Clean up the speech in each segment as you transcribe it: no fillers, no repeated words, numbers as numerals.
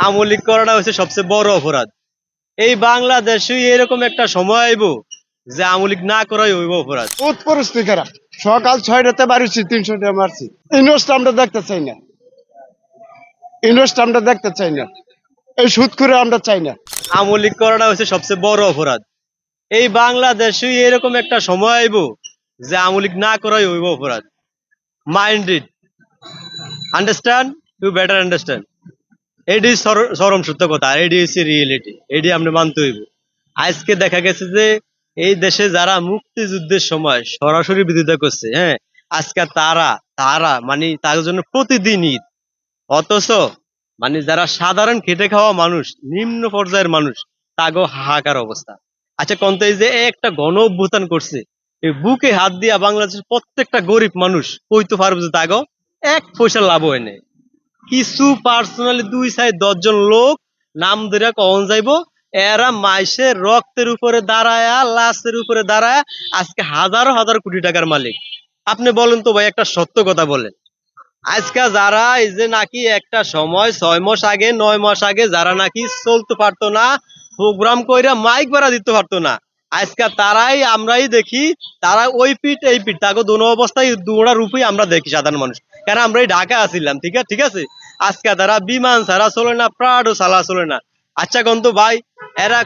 আওয়ামী লীগ করাটা হচ্ছে সবচেয়ে বড় অপরাধ। এই বাংলাদেশে এরকম একটা সময় আইব যে আওয়ামী লীগ না করাই হইব অপরাধ। বহুত পরিস্থিতি খারাপ। সকাল 6টাতে বাড়িছি, 300 টাকা মারছি। ইনভেস্ট আমরা দেখতে চাই না, ইনভেস্ট আমরা দেখতে চাই না, এই সুদ করে আমরা চাই না। আওয়ামী লীগ করাটা হচ্ছে সবচেয়ে বড় অপরাধ। এই বাংলাদেশে এরকম একটা সময় আইব যে আওয়ামী লীগ না করাই হইব অপরাধ। Mind it, understand, you better understand. এটি চরম সত্য কথা, আর এটি হচ্ছে রিয়েলিটি, এটি আপনি মানতে হইব। আজকে দেখা গেছে যে এই দেশে যারা মুক্তিযুদ্ধের সময় সরাসরি বিরোধিতা করছে, হ্যাঁ, আজকে তারা তারা মানে তার জন্য প্রতিদিন ঈদ। অথচ মানে যারা সাধারণ খেটে খাওয়া মানুষ, নিম্ন পর্যায়ের মানুষ, তাগো হাহাকার অবস্থা। আচ্ছা কন্ত এই যে একটা গণ অভ্যুত্থান করছে, এই বুকে হাত দিয়া বাংলাদেশের প্রত্যেকটা গরিব মানুষ কইতে পারবে যে তাগো এক পয়সা লাভ হয় নাই। কিছু পার্সোনালি 2-10 জন লোক নাম ধরে কখন যাইবো, এরা মাইসের রক্তের উপরে দাঁড়ায়া, লাশের উপরে দাঁড়ায়া আজকে হাজারো হাজার কোটি টাকার মালিক। আপনি বলেন তো ভাই, একটা সত্য কথা বলেন। আজকে যারা এই যে নাকি একটা সময় 6 মাস আগে 9 মাস আগে যারা নাকি চলতে পারতো না, প্রোগ্রাম কইরা মাইক ভাড়া দিতে পারতো না, আজকে তারাই আমরাই দেখি, তারা ওই পিঠ এই পিঠ তাকে দোনো অবস্থায় দুটা রূপই আমরা দেখি সাধারণ মানুষ। কেন আমরা এই ঢাকা আসিলাম, ঠিক আছে। আজকে তারা বিমান ছাড়া চলে না, প্রাডও চালা চলে না। আচ্ছা গন্ত ভাই, এরা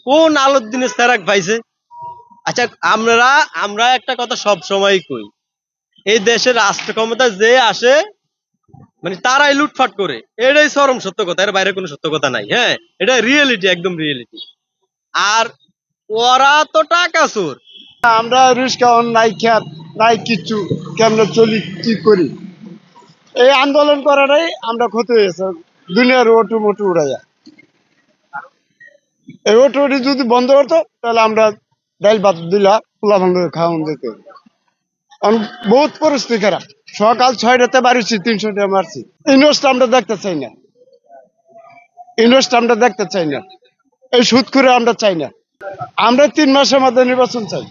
কোন আলোর দিনে সেরাক পাইছে? আচ্ছা আমরা একটা কথা সব সময় কই, এই দেশের রাষ্ট্র ক্ষমতা যে আসে মানে তারাই লুটফাট করে, এটাই চরম সত্য কথা, এর বাইরে কোনো সত্য কথা নাই। হ্যাঁ, এটা রিয়েলিটি, একদম রিয়েলিটি। আর ওরা তো টাকা চোর। আমরা রিস্কা নাই, খ্যাত নাই, কিচ্ছু। কেমন চলি, কি করি, এই আন্দোলন করাটাই আমরা ক্ষতি হয়েছে। দুনিয়ার ওটু মোটু উড়াইয়া, এই ওটু যদি বন্ধ করতো তাহলে আমরা ডাইল ভাত দিলা পোলা ভাঙ খাওয়ান দিত। বহুত পরিস্থিতি খারাপ। সকাল 6টাতে বাড়িছি, 300 টাকা মারছি। ইনভেস্ট আমরা দেখতে চাই না, ইনভেস্ট আমরা দেখতে চাই না, এই সুদ করে আমরা চাই না। আমরা 3 মাসের মধ্যে নির্বাচন চাই,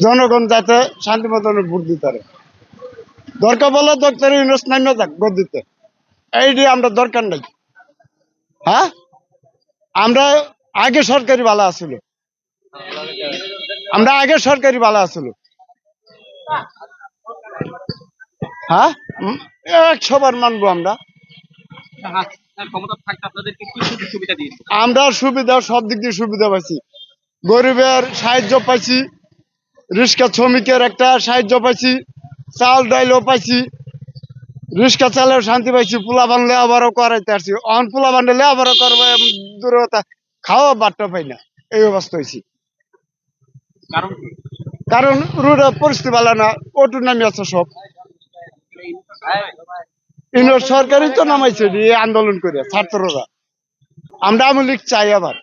জনগণ যাতে শান্তি মতন ভোট দিতে পারে। দরকার বলে ডক্টর ইউনুস নামে যাক ভোট দিতে, এইটি আমরা দরকার নাই। হ্যাঁ, আমরা আগে সরকারি ভালো আসলো, আমরা আগে সরকারি ভালো আসলো। হ্যাঁ, 100 বার মানবো আমরা। আমরা সুবিধা সব দিক দিয়ে সুবিধা পাইছি, গরিবের সাহায্য পাইছি, রিক্সা শ্রমিকের একটা সাহায্য পাইছি, চাল ডাইলও পাইছি, রিক্সা চালেও শান্তি পাইছি, পোলা বানলে আবারও করাইতে আসছি। অন পোলা বানলে আবারও করবো, দূরতা খাওয়া বাট্টা পাই না, এই অবস্থা হয়েছি। কারণ রোডের পরিস্থিতি ভালো না, অটো নামি আছে সব। সরকারই তো নামাইছে আন্দোলন করে ছাত্ররা। আমরা আওয়ামী লীগ চাই আবার।